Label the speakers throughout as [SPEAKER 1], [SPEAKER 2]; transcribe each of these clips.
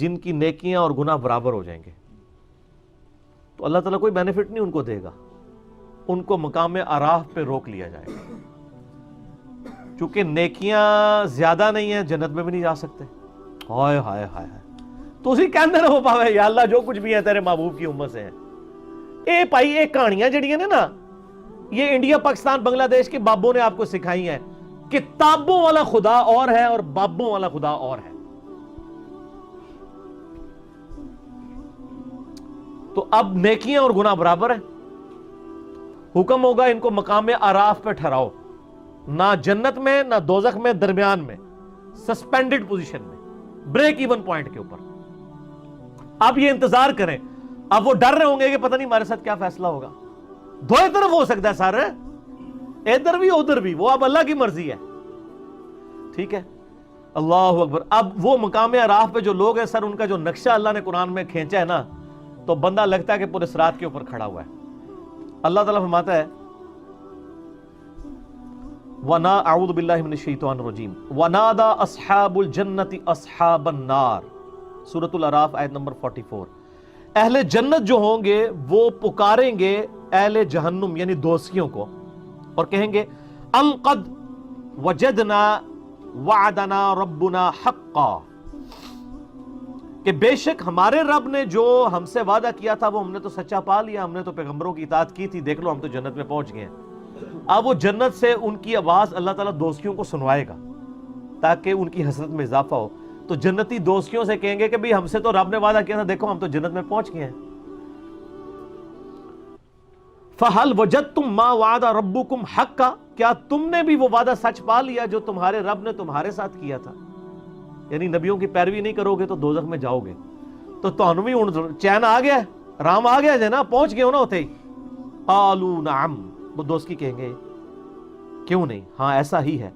[SPEAKER 1] جن کی نیکیاں اور گناہ برابر ہو جائیں گے، تو اللہ تعالیٰ کوئی بینیفٹ نہیں ان کو دے گا، ان کو مقام اعراف پہ روک لیا جائے گا، چونکہ نیکیاں زیادہ نہیں ہیں، جنت میں بھی نہیں جا سکتے۔ ہائے ہائے ہائے ہائے، تو اسی کہندے نہ ہو پاوے یا اللہ جو کچھ بھی ہے تیرے محبوب کی امت سے ہیں۔ اے بھائی اے کہانیاں جڑیاں نے نا، یہ انڈیا پاکستان بنگلہ دیش کے بابوں نے آپ کو سکھائی ہیں۔ کتابوں والا خدا اور ہے اور بابوں والا خدا اور ہے۔ تو اب نیکیاں اور گناہ برابر ہیں، حکم ہوگا ان کو مقام اعراف پہ ٹھہراؤ، نہ جنت میں نہ دوزخ میں، درمیان میں، سسپینڈڈ پوزیشن میں، بریک ایون پوائنٹ کے اوپر۔ اب یہ انتظار کریں، اب وہ ڈر رہے ہوں گے کہ پتہ نہیں ہمارے ساتھ کیا فیصلہ ہوگا۔ دو طرف ہو سکتا ہے سر، ادھر بھی ادھر بھی، وہ اب اللہ کی مرضی ہے، ٹھیک ہے۔ اللہ اکبر۔ اب وہ مقام اعراف پہ جو لوگ ہیں سر، ان کا جو نقشہ اللہ نے قرآن میں کھینچا ہے نا، تو بندہ لگتا ہے کہ پورے صراط کے اوپر کھڑا ہوا ہے۔ اللہ تعالیٰ فرماتا ہے وَنَا اعوذ باللہ من الشیطان الرجیم وَنَادَى أَصْحَابُ الْجَنَّةِ أَصْحَابَ النَّارِ، سورۃ الاعراف آیت نمبر 44۔ اہل جنت جو ہوں گے وہ پکاریں گے اہل جہنم یعنی دوزخیوں کو، اور کہیں گے ان قد وجدنا وعدنا ربنا حقا، کہ بے شک ہمارے رب نے جو ہم سے وعدہ کیا تھا وہ ہم نے تو سچا پا لیا، ہم نے تو پیغمبروں کی اطاعت کی تھی، دیکھ لو ہم تو جنت میں پہنچ گئے ہیں۔ اب وہ جنت سے ان کی آواز اللہ تعالیٰ دوزخیوں کو سنوائے گا تاکہ ان کی حسرت میں اضافہ ہو۔ تو جنتی دوزخیوں سے کہیں گے کہ بھئی ہم سے تو رب نے وعدہ کیا تھا، دیکھو ہم تو جنت میں پہنچ گئے ہیں۔ فَهَلْ وَجَدْتُمْ مَا وَعَدَ رَبُّكُمْ حَقًّا، کیا تم نے بھی وہ وعدہ سچ پا لیا جو تمہارے رب نے تمہارے ساتھ کیا تھا؟ یعنی نبیوں کی پیروی نہیں کرو گے تو دوزخ میں جاؤ گے۔ تو تانوں بھی چین آ گیا، رام آ گیا نا، پہنچ گئے ہو نا ہوتے ہی۔ قالوا نعم، وہ دوست کی کہیں گے کیوں نہیں، ہاں ایسا ہی ہے۔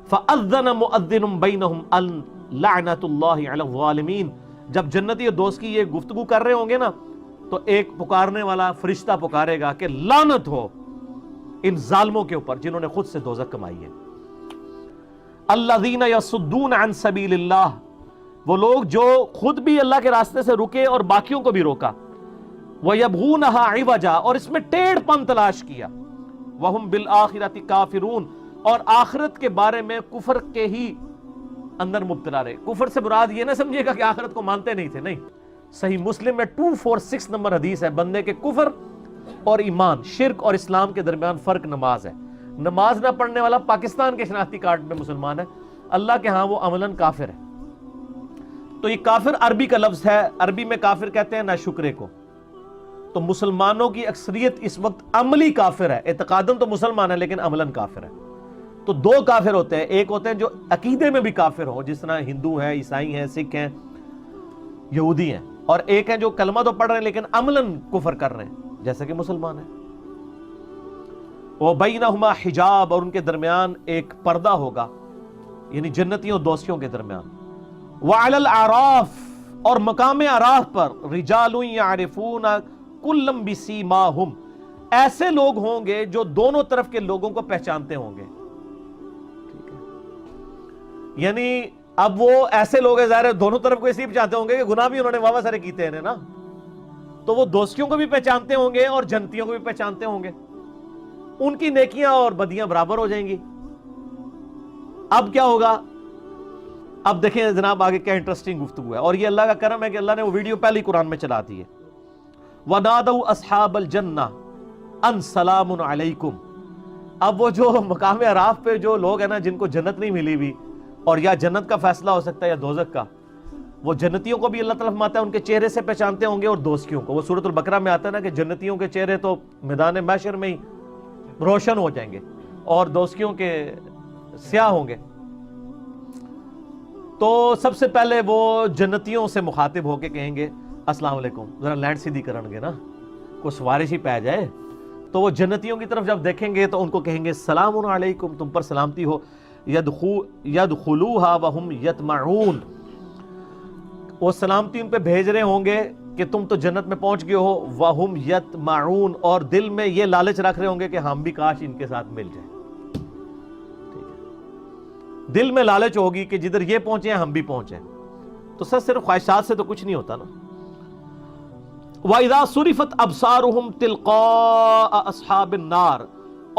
[SPEAKER 1] فَأَذَّنَ مُؤَذِّنٌ بَيْنَهُمْ أَن لَعْنَةُ اللَّهِ عَلَى الظَّالِمِينَ، جب جنتی اور دوست کی یہ گفتگو کر رہے ہوں گے نا، تو ایک پکارنے والا فرشتہ پکارے گا کہ لعنت ہو ان ظالموں کے اوپر جنہوں نے خود سے دوزخ کمائی ہے۔ الَّذِينَ يَصُدُّونَ عَن سَبِيلِ اللَّهِ، وہ لوگ جو خود بھی اللہ کے راستے سے رکے اور باقیوں کو بھی روکا۔ وَيَبْغُونَهَا عِوَجًا، اور اس میں ٹیڑھ پن تلاش کیا۔ وَهُمْ بِالْآخِرَةِ كَافِرُونَ، اور آخرت کے بارے میں کفر کے ہی اندر مبتلا رہے۔ کفر سے مراد یہ نہ سمجھے گا کہ آخرت کو مانتے نہیں تھے، نہیں۔ صحیح مسلم میں 246 نمبر حدیث ہے، بندے کے کفر اور ایمان، شرک اور اسلام کے درمیان فرق نماز ہے۔ نماز نہ پڑھنے والا پاکستان کے شناختی کارڈ میں مسلمان ہے، اللہ کے ہاں وہ عملاً کافر ہے۔ تو یہ کافر عربی کا لفظ ہے، عربی میں کافر کہتے ہیں ناشکرے کو۔ تو مسلمانوں کی اکثریت اس وقت عملی کافر ہے، اعتقاداً تو مسلمان ہے لیکن عملاً کافر ہے۔ تو دو کافر ہوتے ہیں، ایک ہوتے ہیں جو عقیدے میں بھی کافر ہوں، جس طرح ہندو ہیں، عیسائی ہیں، سکھ ہیں، یہودی ہیں، اور ایک ہیں جو کلمہ تو پڑھ رہے ہیں لیکن عملاً کفر کر رہے ہیں جیسے کہ مسلمان ہیں۔ وَبَيْنَهُمَا حجاب، اور ان کے درمیان ایک پردہ ہوگا، یعنی جنتیوں اور دوستیوں کے درمیان۔ وَعَلَى الْأَعْرَافِ، اور مقام اعراف پر رِجَالٌ يَعْرِفُونَ كُلًّا بِسِيمَاهُمْ، ایسے لوگ ہوں گے جو دونوں طرف کے لوگوں کو پہچانتے ہوں گے، ٹھیک ہے؟ یعنی اب وہ ایسے لوگ ہیں، ظاہر ہے دونوں طرف کو اس لیے پہچانتے ہوں گے کہ گناہ بھی انہوں نے واہ سارے کیتے ہیں نا، تو وہ دوستیوں کو بھی پہچانتے ہوں گے اور جنتیوں کو بھی پہچانتے ہوں گے، ان کی نیکیاں اور بدیاں برابر ہو جائیں گی۔ اب کیا ہوگا؟ اب دیکھیں جناب آگے کیا انٹرسٹنگ گفتگو ہے، اور یہ اللہ کا کرم ہے کہ اللہ نے وہ ویڈیو پہلے ہی قرآن میں چلا دی ہے۔ وَنَادَوْا أَصْحَابَ الْجَنَّةِ أَن سَلَامٌ عَلَيْكُمْ، اب وہ جو مقام اعراف پہ جو لوگ ہیں نا جن کو جنت نہیں ملی بھی، اور یا جنت کا فیصلہ ہو سکتا ہے یا دوزخ کا، وہ جنتیوں کو بھی اللہ تعالیٰ فرماتا ہے ان کے چہرے سے پہچانتے ہوں گے اور دوستیوں کو۔ وہ سورۃ البقرہ میں آتا ہے نا کہ جنتیوں کے چہرے تو میدان محشر میں ہی روشن ہو جائیں گے اور دوستیوں کے سیاہ ہوں گے۔ تو سب سے پہلے وہ جنتیوں سے مخاطب ہو کے کہیں گے السلام علیکم، ذرا لینڈ سیدھی کرن گے نا، کوئی سوارش ہی پہ جائے۔ تو وہ جنتیوں کی طرف جب دیکھیں گے تو ان کو کہیں گے سلام علیکم، تم پر سلامتی ہو۔ یدخلوها وهم یطمعون، وہ سلامتی ان پہ بھیج رہے ہوں گے کہ تم تو جنت میں پہنچ گئے ہو۔ وهم یطمعون، اور دل میں یہ لالچ رکھ رہے ہوں گے کہ ہم بھی کاش ان کے ساتھ مل جائیں، ٹھیک ہے؟ دل میں لالچ ہوگی کہ جدھر یہ پہنچے ہیں ہم بھی پہنچیں۔ تو سر صرف خواہشات سے تو کچھ نہیں ہوتا نا. وَإِذَا صُرِفَتْ أَبْصَارُهُمْ تِلْقَاءَ أَصْحَابِ النَّارِ,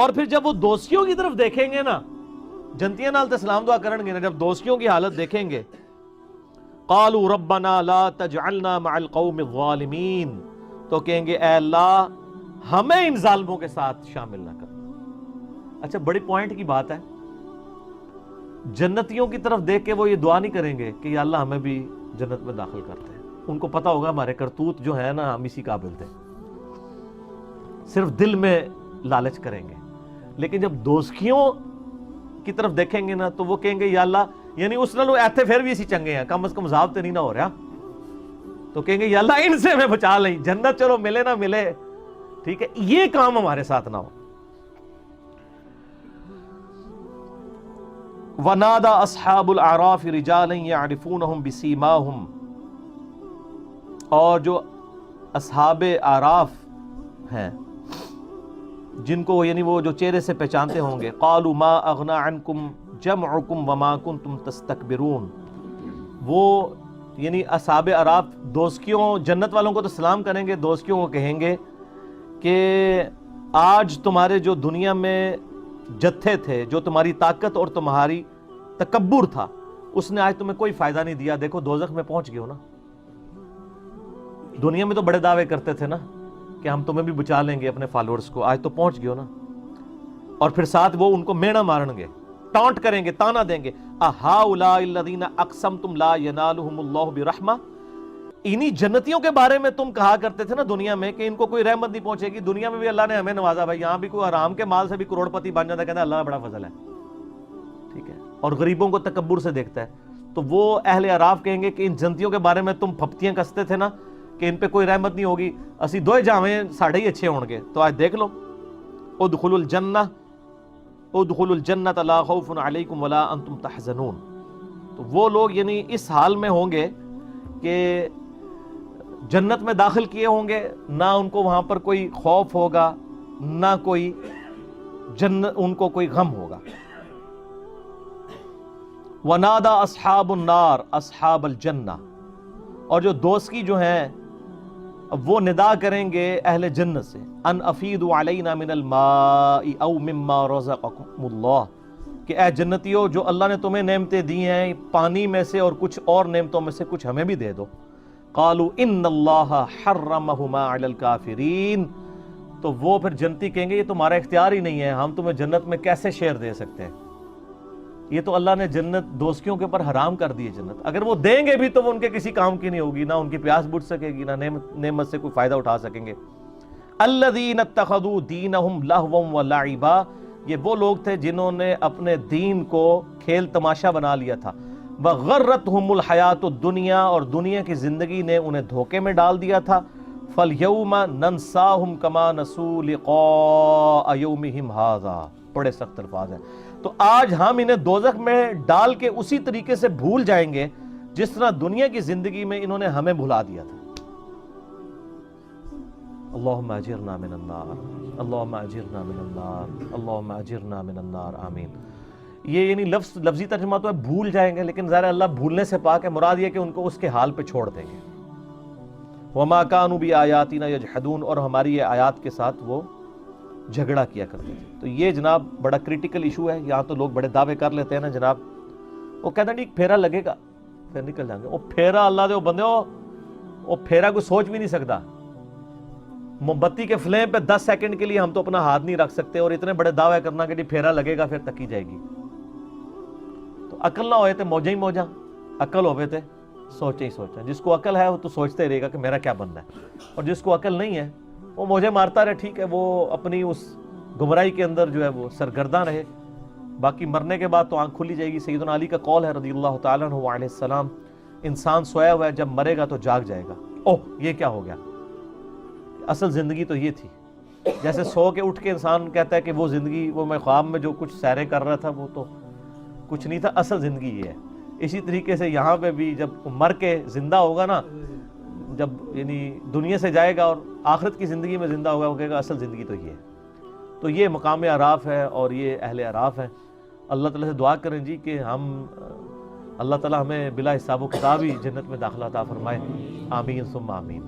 [SPEAKER 1] اور پھر جب وہ دوستیوں کی طرف دیکھیں گے نا, جنتیاں نال تے سلام دعا کرن گے نا, جب دوستیوں کی حالت دیکھیں گے, قَالُوا رَبَّنَا لَا تَجْعَلْنَا مَعَ الْقَوْمِ الظَّالِمِينَ, تو کہیں گے اے اللہ ہمیں ان ظالموں کے ساتھ شامل نہ کر. اچھا بڑی پوائنٹ کی بات ہے, جنتیوں کی طرف دیکھ کے وہ یہ دعا نہیں کریں گے کہ یا اللہ ہمیں بھی جنت میں داخل کرتے ہیں. ان کو پتا ہوگا ہمارے کرتوت جو ہے نا ہم اسی قابل تھے, صرف دل میں لالچ کریں گے. لیکن جب دوستیوں کی طرف دیکھیں گے نا تو وہ کہیں گے یا اللہ, یعنی اس نالوں ایتھے پھر بھی اسی چنگے ہیں, کم از کم عذاب تے نہیں نہ ہو رہا, تو کہیں گے یا اللہ ان سے ہمیں بچا لیں, جنت چلو ملے نہ ملے ٹھیک ہے, یہ کام ہمارے ساتھ نہ ہو. وَنَادَى أَصْحَابُ الْأَعْرَافِ رِجَالًا يَعْرِفُونَهُمْ بِسِيمَاهُمْ, اور جو اصحاب اعراف ہیں جن کو یعنی وہ جو چہرے سے پہچانتے ہوں گے, قَالُوا مَا أَغْنَى عَنْكُمْ جَمْعُكُمْ وَمَا كُنْتُمْ تَسْتَكْبِرُونَ, وہ یعنی اصحاب اعراف دوستیوں جنت والوں کو تو سلام کریں گے, دوستیوں کو کہیں گے کہ آج تمہارے جو دنیا میں جتھے تھے, جو تمہاری طاقت اور تمہاری تکبر تھا, اس نے آج تمہیں کوئی فائدہ نہیں دیا. دیکھو دوزخ میں پہنچ گئے ہو نا. دنیا میں تو بڑے دعوے کرتے تھے نا کہ ہم تمہیں بھی بچا لیں گے اپنے فالورز کو, آج تو پہنچ گئے ہو نا. اور پھر ساتھ وہ ان کو مینا مارن گے, ٹانٹ کریں گے, تانا دیں گے, اَهَٰؤُلَاءِ الَّذِينَ أَقْسَمْتُمْ لَا يَنَالُهُمُ اللَّهُ بِرَحْمَةٍ, انہی جنتیوں کے بارے میں تم کہا کرتے تھے نا دنیا میں کہ ان کو کوئی رحمت نہیں پہنچے گی. دنیا میں بھی اللہ نے ہمیں نوازا بھائی, یہاں بھی کوئی حرام کے مال سے بھی کروڑ پتی بن جاتا ہے, کہتا ہے اللہ بڑا فضل ہے ٹھیک ہے, اور غریبوں کو تکبر سے دیکھتا ہے. تو وہ اہل اعراف کہیں گے کہ ان جنتیوں کے بارے میں تم پھپتیاں کستے تھے نا کہ ان پہ کوئی رحمت نہیں ہوگی, اسی دوئے جاویں ساڑھے ہی اچھے ہوں گے. تو آج دیکھ لو, ادخلوا الجنہ ادخلوا الجنۃ لا خوف علیکم ولا انتم تحزنون. تو وہ لوگ یعنی اس حال میں ہوں گے کہ جنت میں داخل کیے ہوں گے, نہ ان کو وہاں پر کوئی خوف ہوگا, نہ کوئی ان کو کوئی غم ہوگا. وَنَادَى أَصْحَابُ النَّارِ أَصْحَابَ الْجَنَّةِ, اور جو دوست کی جو ہیں وہ ندا کریں گے اہل جنت سے, ان افیدوا علینا من الماء او مما رزقکم اللہ, کہ اے جنتیوں جو اللہ نے تمہیں نعمتیں دی ہیں پانی میں سے اور کچھ اور نعمتوں میں سے کچھ ہمیں بھی دے دو. قالوا ان اللہ حرمہما علی الکافرین, تو وہ پھر جنتی کہیں گے یہ تمہارا اختیار ہی نہیں ہے, ہم تمہیں جنت میں کیسے شیئر دے سکتے ہیں, یہ تو اللہ نے جنت دوستیوں کے اوپر حرام کر دی ہے جنت. اگر وہ دیں گے بھی تو وہ ان کے کسی کام کی نہیں ہوگی, نہ ان کی پیاس بجھ سکے گی, نہ نعمت سے کوئی فائدہ اٹھا سکیں گے. الذین اتخذوا دینہم لہوا ولعبا, یہ وہ لوگ تھے جنہوں نے اپنے دین کو کھیل تماشا بنا لیا تھا. وغرتہم الحیات الدنیا, اور دنیا کی زندگی نے انہیں دھوکے میں ڈال دیا تھا. فالیوم ننساہم کما نسوا لقاء یومہم ھذا, بڑے سخت الفاظ ہیں. تو آج ہم انہیں دوزخ میں ڈال کے اسی طریقے سے بھول جائیں گے جس طرح دنیا کی زندگی میں انہوں نے ہمیں بھلا دیا تھا. اللہم اجرنا من النار, اللہم اجرنا من النار, اللہم اجرنا من النار, آمین. یہ یعنی لفظی ترجمہ تو ہے بھول جائیں گے, لیکن ظاہر اللہ بھولنے سے پاک ہے, مراد یہ کہ ان کو اس کے حال پہ چھوڑ دیں گے. وما كانوا بآیاتنا یجحدون, اور ہماری یہ آیات کے ساتھ وہ جھگڑا کیا کرتے تھے. تو یہ جناب بڑا کریٹیکل ایشو ہے. یہاں تو لوگ بڑے دعوے کر لیتے ہیں نا جناب, وہ کہتے ہیں نہیں پھیرا لگے گا پھر نکل جائیں گے. وہ پھیرا اللہ دے وہ بندے ہو, وہ پھیرا کوئی سوچ بھی نہیں سکتا. موم بتی کے فلیم پہ 10 سیکنڈ کے لیے ہم تو اپنا ہاتھ نہیں رکھ سکتے, اور اتنے بڑے دعوے کرنا کہ پھیرا لگے گا پھر تکی جائے گی. تو عقل نہ ہوئے تھے موجہ ہی موجہ, عقل ہوئے تھے سوچے ہی سوچا. جس کو عقل ہے وہ تو سوچتے ہی رہے گا کہ میرا کیا بننا ہے, اور جس کو عقل نہیں ہے وہ موجے مارتا رہے, ٹھیک ہے, وہ اپنی اس گمراہی کے اندر جو ہے وہ سرگرداں رہے. باقی مرنے کے بعد تو آنکھ کھلی جائے گی. سیدنا علی کا قول ہے رضی اللہ تعالیٰ عنہ علیہ السلام, انسان سویا ہوا ہے, جب مرے گا تو جاگ جائے گا. اوہ یہ کیا ہو گیا, اصل زندگی تو یہ تھی. جیسے سو کے اٹھ کے انسان کہتا ہے کہ وہ زندگی, وہ میں خواب میں جو کچھ سیرے کر رہا تھا وہ تو کچھ نہیں تھا, اصل زندگی یہ ہے. اسی طریقے سے یہاں پہ بھی جب مر کے زندہ ہوگا نا, جب یعنی دنیا سے جائے گا اور آخرت کی زندگی میں زندہ ہوگا, وہ کہے گا اصل زندگی تو یہ ہے. تو یہ مقام اعراف ہے اور یہ اہل اعراف ہیں. اللہ تعالیٰ سے دعا کریں جی کہ ہم اللہ تعالیٰ ہمیں بلا حساب و کتاب ہی جنت میں داخلہ عطا فرمائے، آمین ثم آمین۔